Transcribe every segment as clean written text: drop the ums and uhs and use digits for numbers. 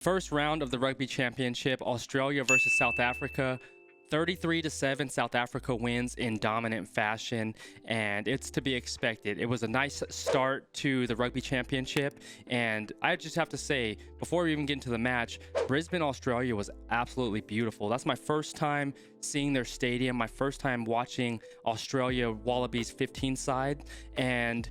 First round of the Rugby Championship, Australia versus South Africa. 33-7, South Africa wins in dominant fashion, and it's to be expected. It was a nice start to the Rugby Championship, and I just have to say, before we even get into the match, Brisbane, Australia was absolutely beautiful. That's my first time seeing their stadium, my first time watching Australia Wallabies 15 side, and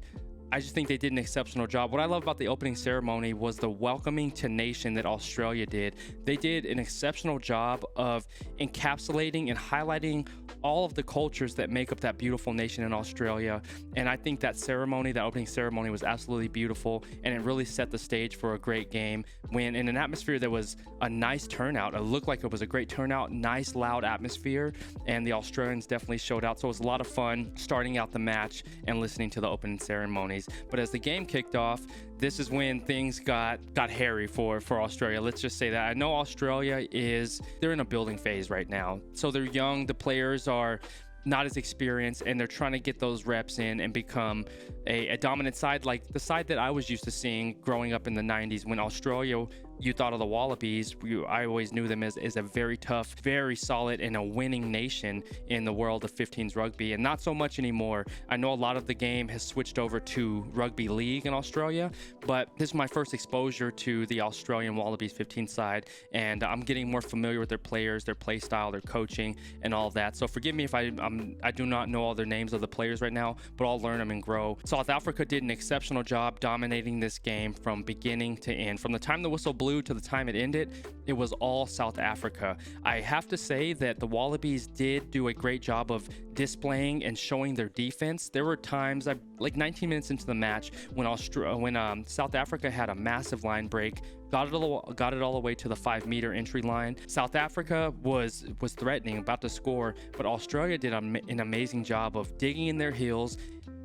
I just think they did an exceptional job. What I love about the opening ceremony was the welcoming to nation that Australia did. They did an exceptional job of encapsulating and highlighting all of the cultures that make up that beautiful nation in Australia. And I think that ceremony, that opening ceremony, was absolutely beautiful, and it really set the stage for a great game. When in an atmosphere that was a nice turnout, it looked like it was a great turnout, nice loud atmosphere, and the Australians definitely showed out. So it was a lot of fun starting out the match and listening to the opening ceremonies. But as the game kicked off, this is when things got hairy for Australia. Let's just say that. I know Australia they're in a building phase right now. So they're young, the players are not as experienced, and they're trying to get those reps in and become a dominant side, like the side that I was used to seeing growing up in the 90s. When Australia, you thought of the Wallabies, I always knew them as a very tough, very solid, and a winning nation in the world of 15s rugby, and not so much anymore. I know a lot of the game has switched over to rugby league in Australia, but this is my first exposure to the Australian Wallabies 15 side, and I'm getting more familiar with their players, their play style, their coaching, and all of that. So forgive me if I do not know all their names of the players right now, but I'll learn them and grow. South Africa did an exceptional job dominating this game from beginning to end. From the time the whistle blew to the time it ended, it was all South Africa. I have to say that the Wallabies did do a great job of displaying and showing their defense. There were times, like 19 minutes into the match, when South Africa had a massive line break, got it all the way to the 5-meter entry line. South Africa was threatening, about to score, but Australia did an amazing job of digging in their heels,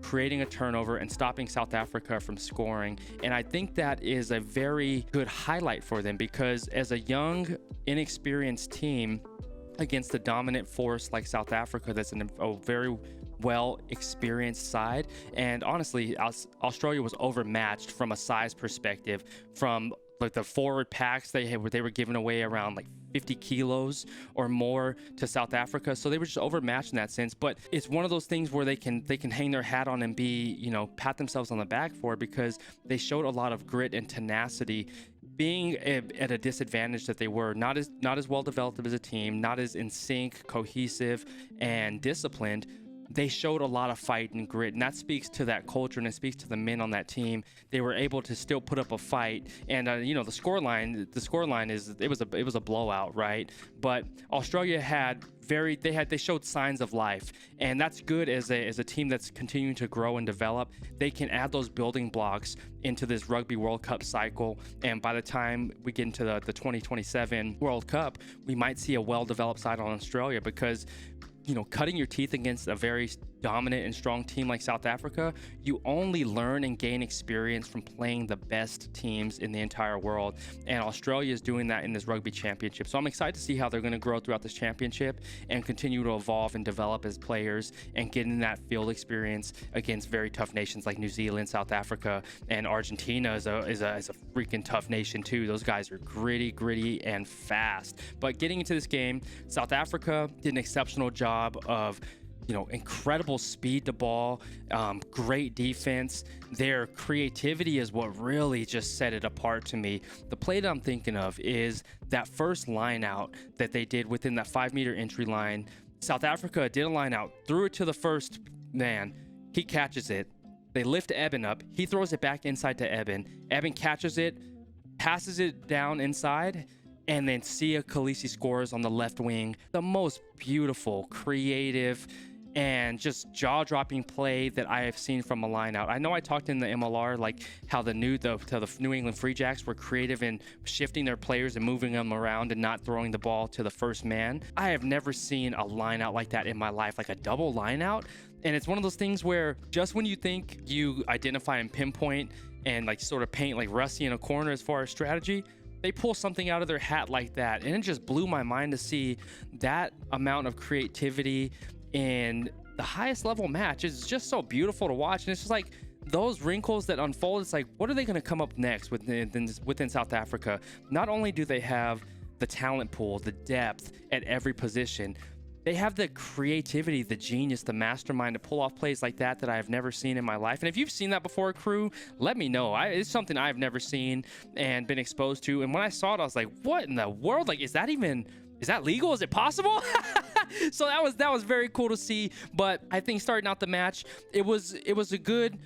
creating a turnover, and stopping South Africa from scoring. And I think that is a very good highlight for them, because as a young, inexperienced team against a dominant force like South Africa, that's a very well experienced side, and honestly, Australia was overmatched from a size perspective. From like the forward packs they were giving away around like 50 kilos or more to South Africa, so they were just overmatched in that sense. But it's one of those things where they can hang their hat on and be, pat themselves on the back for it, because they showed a lot of grit and tenacity, being at a disadvantage that they were not as well developed as a team, not as in sync, cohesive, and disciplined. They showed a lot of fight and grit, and that speaks to that culture, and it speaks to the men on that team. They were able to still put up a fight, and the scoreline is it was a blowout, right? But Australia they showed signs of life, and that's good as a team that's continuing to grow and develop. They can add those building blocks into this Rugby World Cup cycle, and by the time we get into the 2027 World Cup, we might see a well-developed side on Australia, because cutting your teeth against a very dominant and strong team like South Africa, you only learn and gain experience from playing the best teams in the entire world. And Australia is doing that in this Rugby Championship. So I'm excited to see how they're going to grow throughout this championship and continue to evolve and develop as players and get in that field experience against very tough nations like New Zealand, South Africa, and Argentina is a freaking tough nation too. Those guys are gritty, and fast. But getting into this game, South Africa did an exceptional job of incredible speed to ball, great defense. Their creativity is what really just set it apart to me. The play that I'm thinking of is that first line out that they did within that 5-meter entry line. South Africa did a line out, threw it to the first man. He catches it. They lift Eben up. He throws it back inside to Eben. Eben catches it, passes it down inside, and then Sia Khaleesi scores on the left wing. The most beautiful, creative, and just jaw-dropping play that I have seen from a line-out. I know I talked in the MLR like how the New England Free Jacks were creative in shifting their players and moving them around and not throwing the ball to the first man. I have never seen a line-out like that in my life, like a double line-out. And it's one of those things where just when you think you identify and pinpoint and like sort of paint like Rusty in a corner as far as strategy, they pull something out of their hat like that. And it just blew my mind to see that amount of creativity in the highest level match. It's just so beautiful to watch. And it's just like those wrinkles that unfold, it's like, what are they going to come up next within South Africa? Not only do they have the talent pool, the depth at every position, they have the creativity, the genius, the mastermind to pull off plays like that I have never seen in my life. And if you've seen that before, Qrew, let me know. It's something I've never seen and been exposed to. And when I saw it, I was like, what in the world? Like, is that legal? Is it possible? So that was very cool to see. But I think starting out the match, it was a good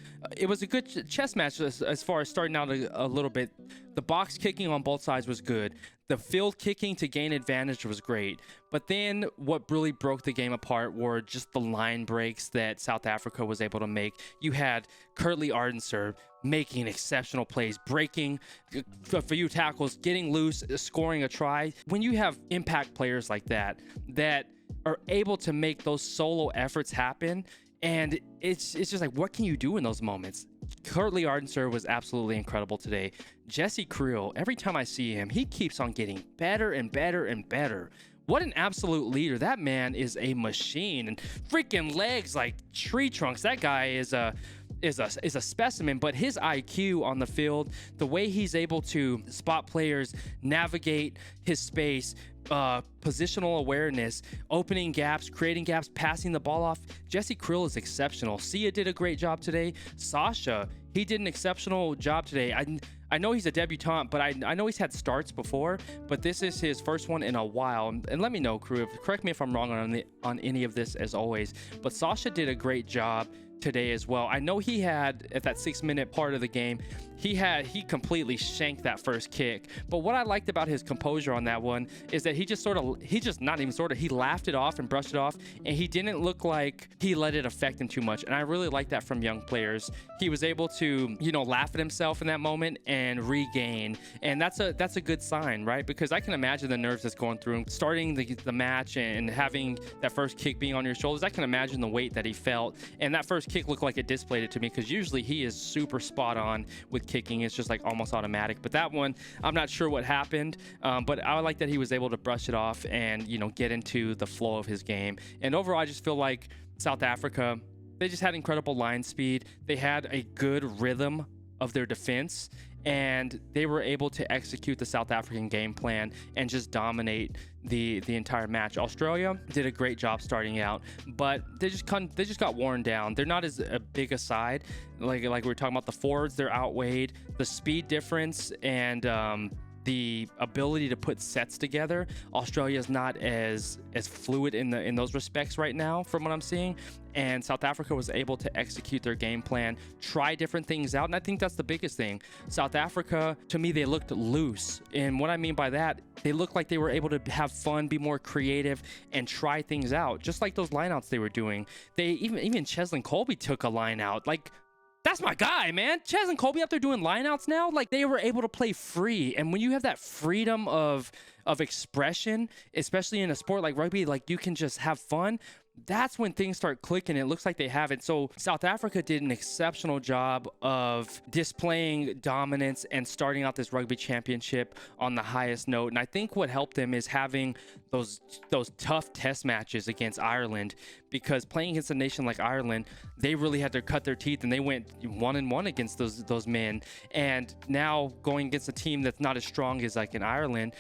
chess match as far as starting out a little bit. The box kicking on both sides was good. The field kicking to gain advantage was great. But then what really broke the game apart were just the line breaks that South Africa was able to make. You had Curtly Ardenser making exceptional plays, breaking a few tackles, getting loose, scoring a try. When you have impact players like that are able to make those solo efforts happen, and it's just like, what can you do in those moments? Curtly Ardenser was absolutely incredible today. Jesse Qrew, every time I see him, he keeps on getting better and better and better. What an absolute leader. That man is a machine, and freaking legs like tree trunks. That guy is a specimen. But his IQ on the field, the way he's able to spot players, navigate his space, positional awareness, opening gaps, creating gaps, passing the ball off. Jesse Qrew is exceptional. Sia did a great job today. Sasha, he did an exceptional job today. I know he's a debutant, but I know he's had starts before, but this is his first one in a while. And let me know, Qrew, correct me if I'm wrong on any of this, as always. But Sasha did a great job today as well. I know he had, at that 6-minute part of the game, he completely shanked that first kick. But what I liked about his composure on that one is that he laughed it off and brushed it off, and he didn't look like he let it affect him too much. And I really like that from young players. He was able to, laugh at himself in that moment and regain. And that's a good sign, right? Because I can imagine the nerves that's going through him. Starting the match and having that first kick being on your shoulders, I can imagine the weight that he felt. And that first kick looked like it displayed it to me, because usually he is super spot on with kicking. It's just like almost automatic. But that one, I'm not sure what happened, but I like that he was able to brush it off and get into the flow of his game. And overall, I just feel like South Africa, they just had incredible line speed. They had a good rhythm of their defense, and they were able to execute the South African game plan and just dominate the entire match. Australia did a great job starting out, but they just got worn down. They're not as big a side, like we were talking about. The forwards, they're outweighed. The speed difference and the ability to put sets together, Australia is not as fluid in those respects right now, from what I'm seeing. And South Africa was able to execute their game plan, try different things out, and I think that's the biggest thing. South Africa, to me, they looked loose, and what I mean by that, they looked like they were able to have fun, be more creative, and try things out, just like those lineouts they were doing. They even Cheslin Colby took a line out. Like, that's my guy, man. Chaz and Colby up there doing lineouts now. Like, they were able to play free. And when you have that freedom of expression, especially in a sport like rugby, like, you can just have fun. That's when things start clicking. It looks like they have it. So South Africa did an exceptional job of displaying dominance and starting out this rugby championship on the highest note. And I think what helped them is having those tough test matches against Ireland, because playing against a nation like Ireland, they really had to cut their teeth, and they went 1-1 against those men. And now going against a team that's not as strong as like in Ireland,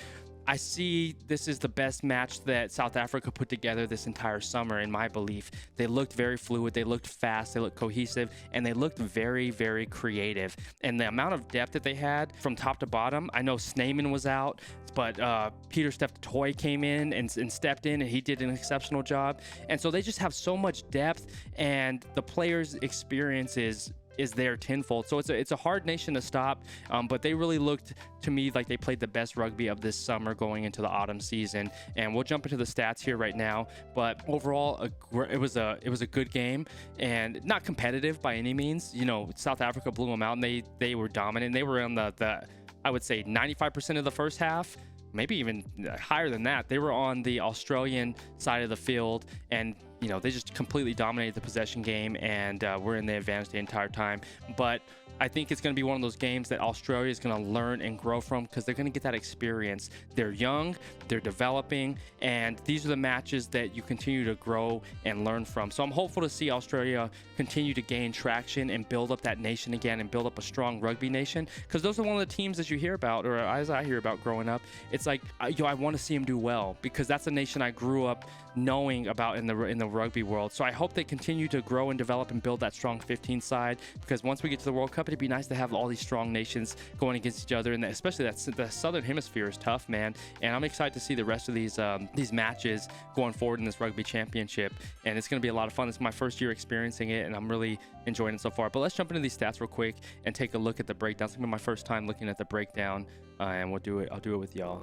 I see this is the best match that South Africa put together this entire summer, in my belief. They looked very fluid, they looked fast, they looked cohesive, and they looked very, very creative. And the amount of depth that they had from top to bottom, I know Snyman was out, but Peter Steptoe came in and stepped in, and he did an exceptional job. And so they just have so much depth, and the players' experiences is there tenfold. So it's a hard nation to stop, but they really looked to me like they played the best rugby of this summer going into the autumn season. And we'll jump into the stats here right now, but overall it was a good game, and not competitive by any means. South Africa blew them out, and they were dominant. They were on the I would say 95% of the first half, maybe even higher than that. They were on the Australian side of the field, and they just completely dominated the possession game, and were in the advantage the entire time. But I think it's going to be one of those games that Australia is going to learn and grow from, because they're going to get that experience. They're young, they're developing, and these are the matches that you continue to grow and learn from. So I'm hopeful to see Australia continue to gain traction and build up that nation again and build up a strong rugby nation, because those are one of the teams that you hear about, or as I hear about growing up. It's like, I want to see them do well, because that's a nation I grew up knowing about in the rugby world. So I hope they continue to grow and develop and build that strong 15 side, because once we get to the World Cup, it'd be nice to have all these strong nations going against each other, and especially the Southern Hemisphere is tough, man. And I'm excited to see the rest of these matches going forward in this Rugby Championship, and it's going to be a lot of fun. It's my first year experiencing it, and I'm really enjoying it so far. But let's jump into these stats real quick and take a look at the breakdown. It's going to be my first time looking at the breakdown, and I'll do it with y'all.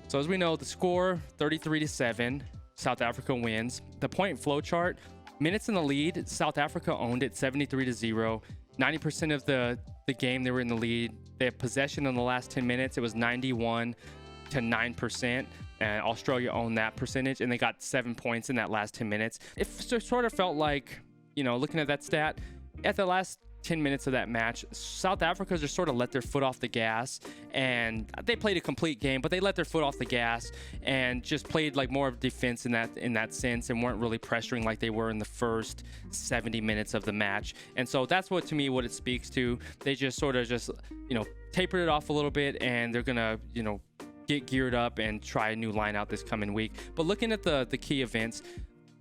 So as we know, the score 33-7, South Africa wins. The point flow chart, minutes in the lead, South Africa owned it 73-0. 90% of the game they were in the lead. They had possession in the last 10 minutes. It was 91 to 9%, and Australia owned that percentage, and they got 7 points in that last 10 minutes. It sort of felt like, looking at that stat, at the last 10 minutes of that match, South Africa just sort of let their foot off the gas, and they played a complete game, but they let their foot off the gas and just played like more of defense in that sense, and weren't really pressuring like they were in the first 70 minutes of the match. And so that's what it speaks to. They just sort of tapered it off a little bit, and they're gonna get geared up and try a new line out this coming week. But looking at the key events,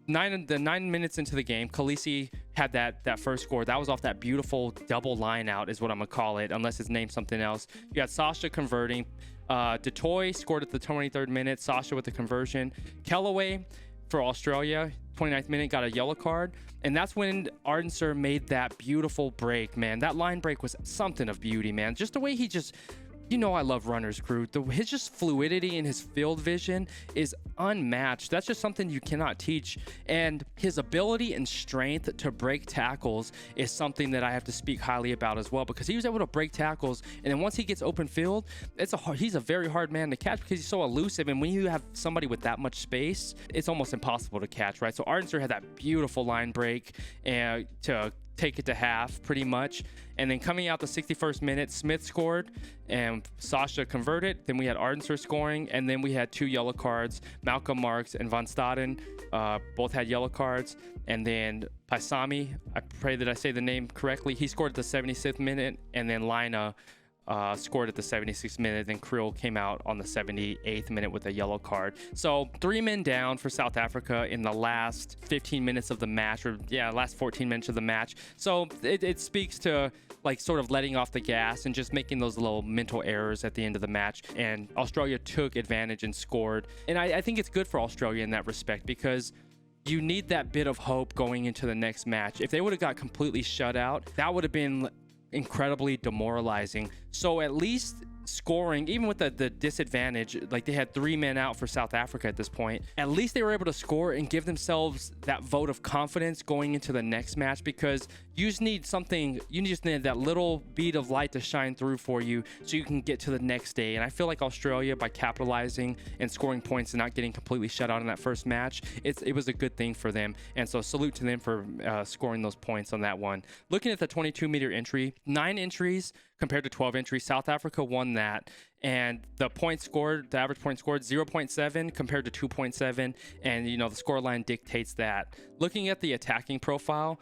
9 minutes into the game, Khaleesi had that first score. That was off that beautiful double line out, is what I'm gonna call it, unless it's named something else. You got Sasha converting. Du Toit scored at the 23rd minute. Sasha with the conversion. Kellaway for Australia, 29th minute, got a yellow card. And that's when Ardenser made that beautiful break, man. That line break was something of beauty, man. Just the way he just... I love runners, Qrew. His just fluidity and his field vision is unmatched. That's just something you cannot teach. And his ability and strength to break tackles is something that I have to speak highly about as well, because he was able to break tackles, and then once he gets open field, he's a very hard man to catch, because he's so elusive. And when you have somebody with that much space, it's almost impossible to catch, right? So Ardenser had that beautiful line break and to take it to half pretty much. And then coming out the 61st minute, Smith scored and Sasha converted. Then we had Ardenser scoring, and then we had 2 yellow cards. Malcolm Marks and Van Staden both had yellow cards. And then Paisami, I pray that I say the name correctly, he scored at the 76th minute, and then Lina scored at the 76th minute. Then Qrew came out on the 78th minute with a yellow card. So 3 men down for South Africa in the last 15 minutes of the match, last 14 minutes of the match. So it speaks to sort of letting off the gas and just making those little mental errors at the end of the match. And Australia took advantage and scored. And I think it's good for Australia in that respect, because you need that bit of hope going into the next match. If they would have got completely shut out, that would have been incredibly demoralizing. So at least scoring, even with the disadvantage, they had 3 men out for South Africa at this point, at least they were able to score and give themselves that vote of confidence going into the next match, because you just need that little bead of light to shine through for you so you can get to the next day. And I feel like Australia, by capitalizing and scoring points and not getting completely shut out in that first match, it was a good thing for them. And so salute to them for scoring those points on that one. Looking at the 22-meter entry, 9 entries compared to 12 entries. South Africa won that, and the average point scored 0.7 compared to 2.7, and the score line dictates that. Looking at the attacking profile,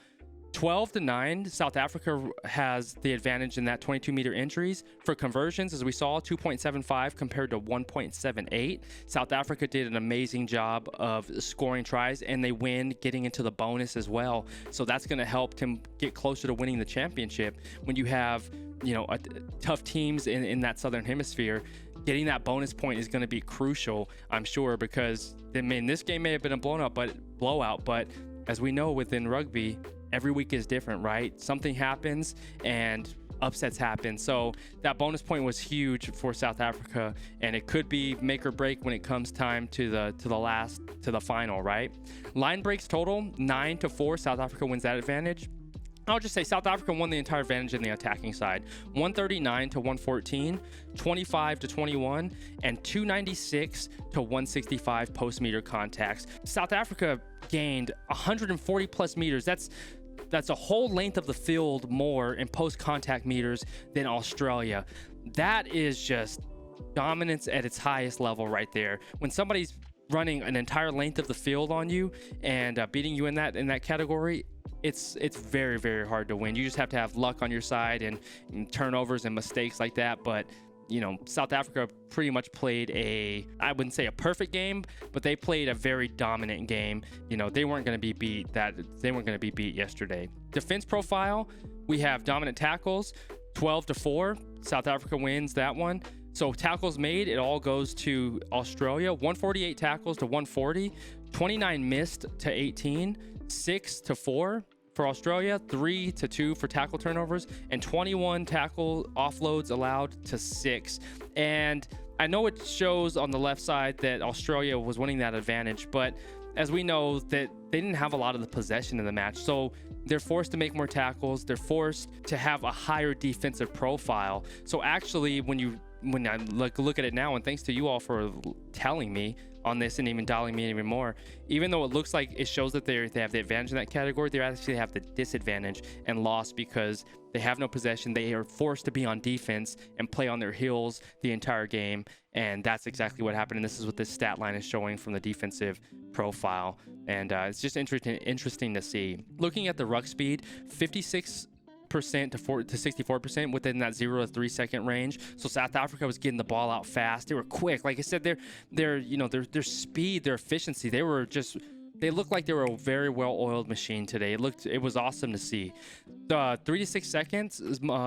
12-9, South Africa has the advantage in that 22-meter entries. For conversions, as we saw, 2.75 compared to 1.78. South Africa did an amazing job of scoring tries, and they win getting into the bonus as well. So that's going to help them get closer to winning the championship. When you have tough teams in that Southern Hemisphere, getting that bonus point is going to be crucial, I'm sure, because this game may have been a blowout, but as we know within rugby, every week is different, right? Something happens and upsets happen. So that bonus point was huge for South Africa, and it could be make or break when it comes time to the final, right? Line breaks total 9-4. South Africa wins that advantage. I'll just say South Africa won the entire advantage in the attacking side. 139-114, 25-21, and 296-165 post-meter contacts. South Africa gained 140 plus meters. That's That's a whole length of the field more in post-contact meters than Australia. That is just dominance at its highest level right there. When somebody's running an entire length of the field on you and beating you in that category, it's very, very hard to win. You just have to have luck on your side and turnovers and mistakes like that. But you know, South Africa pretty much played I wouldn't say a perfect game, but they played a very dominant game. You know, they weren't going to be beat yesterday. Defense profile, we have dominant tackles, 12-4. South Africa wins that one. So tackles made, it all goes to Australia. 148 tackles to 140, 29 missed to 18, 6-4 for Australia, 3-2 for tackle turnovers, and 21 tackle offloads allowed to 6. And I know it shows on the left side that Australia was winning that advantage, but as we know that they didn't have a lot of the possession in the match. So they're forced to make more tackles. They're forced to have a higher defensive profile. So actually, when I look at it now, and thanks to you all for telling me on this and even dialing me even more, even though it looks like it shows that they have the advantage in that category, they actually have the disadvantage and loss because they have no possession. They are forced to be on defense and play on their heels the entire game, and that's exactly what happened. And this is what this stat line is showing from the defensive profile, and it's just interesting to see. Looking at the ruck speed, 56% to 64% within that 0 to 3 second range. So South Africa was getting the ball out fast. They were quick. Like I said, their speed, their efficiency, they looked like they were a very well-oiled machine today. It was awesome to see. 3 to 6 seconds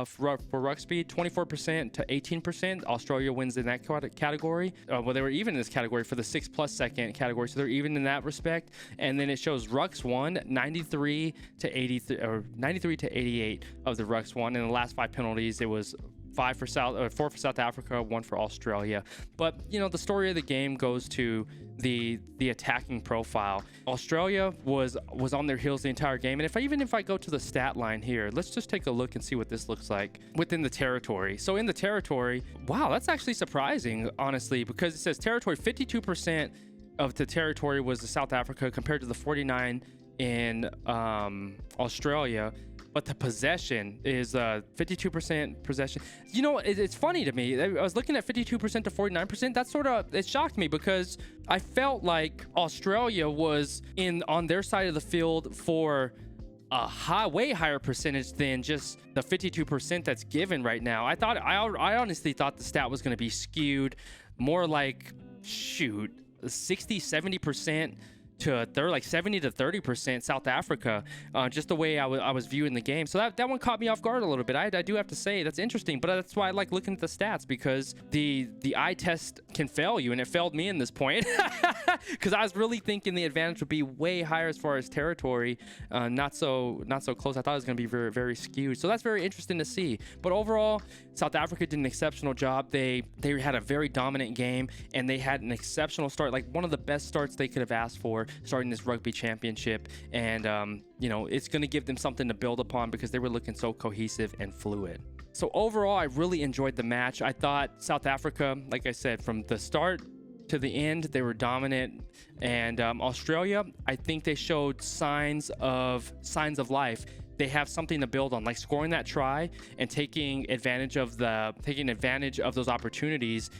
for ruck speed, 24% to 18%. Australia wins in that category. Well, they were even in this category for the 6+ second category, so they're even in that respect. And then it shows rucks won 93 to 88 of the rucks won. In the last 5 penalties, it was 4 for South Africa, 1 for Australia. But you know, the story of the game goes to the attacking profile. Australia was on their heels the entire game, and if I go to the stat line here, let's just take a look and see what this looks like within the territory. So in the territory, wow, that's actually surprising, honestly, because it says territory, 52% of the territory was the South Africa compared to the 49 in Australia. But the possession is 52% possession. You know, it's funny to me. I was looking at 52% to 49%. It shocked me because I felt like Australia was on their side of the field for a way higher percentage than just the 52% that's given right now. I honestly thought the stat was going to be skewed more like 60-70%. They're like 70 to 30% South Africa, just the way I was viewing the game. So that one caught me off guard a little bit. I do have to say that's interesting, but that's why I like looking at the stats, because the eye test can fail you, and it failed me in this point because I was really thinking the advantage would be way higher as far as territory, not so close. I thought it was going to be very, very skewed. So that's very interesting to see. But overall, South Africa did an exceptional job. They had a very dominant game, and they had an exceptional start, like one of the best starts they could have asked for, starting this rugby championship. And you know, it's going to give them something to build upon because they were looking so cohesive and fluid. So overall, I really enjoyed the match. I thought South Africa, like I said, from the start to the end, they were dominant. And Australia, I think they showed signs of life. They have something to build on, like scoring that try and taking advantage of those opportunities.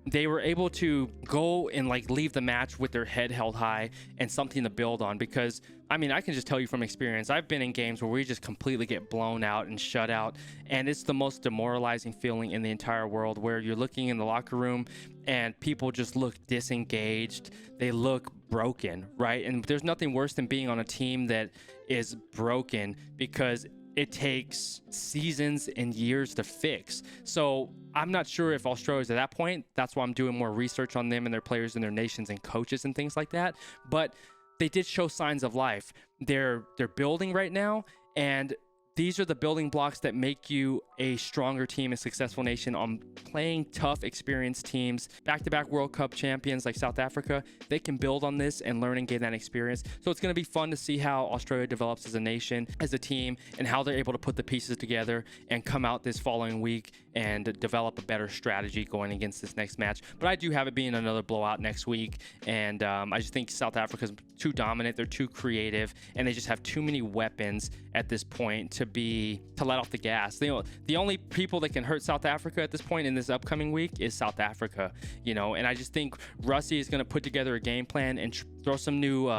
They were able to go and like leave the match with their head held high and something to build on, because I mean, I can just tell you from experience, I've been in games where we just completely get blown out and shut out, and it's the most demoralizing feeling in the entire world, where you're looking in the locker room and people just look disengaged. They look broken, right? And there's nothing worse than being on a team that is broken, because it takes seasons and years to fix. So I'm not sure if Australia's at that point. That's why I'm doing more research on them and their players and their nations and coaches and things like that. But they did show signs of life. They're building right now, and these are the building blocks that make you a stronger team, a successful nation, on playing tough, experienced teams. Back-to-back World Cup champions like South Africa, they can build on this and learn and gain that experience. So it's going to be fun to see how Australia develops as a nation, as a team, and how they're able to put the pieces together and come out this following week and develop a better strategy going against this next match. But I do have it being another blowout next week, and I just think South Africa's too dominant. They're too creative, and they just have too many weapons at this point to let off the gas. The only people that can hurt South Africa at this point in this upcoming week is South Africa, and I just think Rusty is going to put together a game plan and throw some new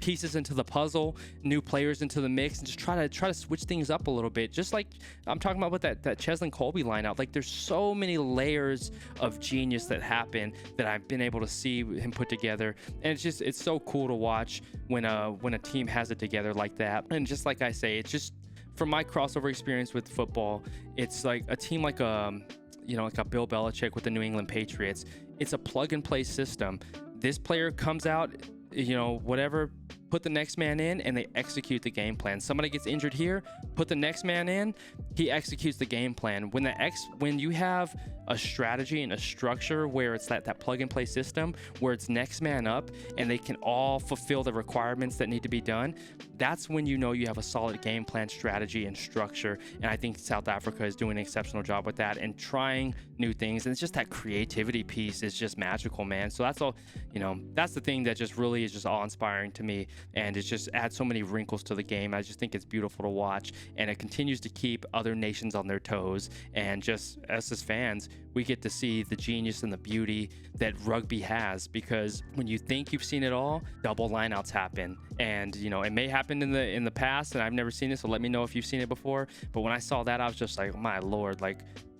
pieces into the puzzle, new players into the mix, and just try to switch things up a little bit. Just like I'm talking about with that Cheslin Colby lineup. Like, there's so many layers of genius that happen that I've been able to see him put together, and it's so cool to watch when a team has it together like that. And just like I say, it's just from my crossover experience with football, it's like a team like like a Bill Belichick with the New England Patriots. It's a plug and play system. This player comes out, whatever, put the next man in, and they execute the game plan. Somebody gets injured here, put the next man in, he executes the game plan. When you have a strategy and a structure where it's that plug and play system where it's next man up and they can all fulfill the requirements that need to be done, that's when you know you have a solid game plan, strategy, and structure. And I think South Africa is doing an exceptional job with that and trying new things. And it's just that creativity piece is just magical, man. So that's all, that's the thing that just really is just awe-inspiring to me. And it just adds so many wrinkles to the game. I just think it's beautiful to watch, and it continues to keep other nations on their toes. And just us as fans, we get to see the genius and the beauty that rugby has, because when you think you've seen it all, double lineouts happen. And it may happen in the past, and I've never seen it, so let me know if you've seen it before. But when I saw that, I was just like, my lord, like,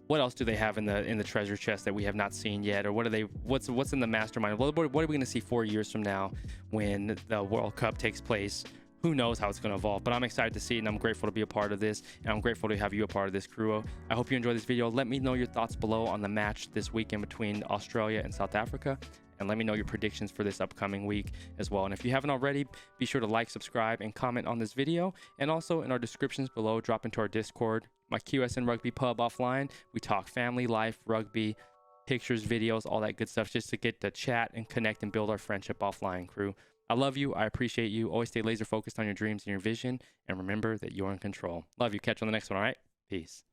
what else do they have in the treasure chest that we have not seen yet? Or what's in the mastermind? What are we going to see 4 years from now when the World Cup takes place? Who knows how it's going to evolve, but I'm excited to see it, and I'm grateful to be a part of this, and I'm grateful to have you a part of this, Qrew. I hope you enjoyed this video. Let me know your thoughts below on the match this weekend between Australia and South Africa, and let me know your predictions for this upcoming week as well. And if you haven't already, be sure to like, subscribe, and comment on this video. And also in our descriptions below, drop into our Discord, my QSN Rugby Pub offline. We talk family, life, rugby, pictures, videos, all that good stuff, just to get to chat and connect and build our friendship offline, Qrew. I love you. I appreciate you. Always stay laser focused on your dreams and your vision. And remember that you're in control. Love you. Catch you on the next one. All right. Peace.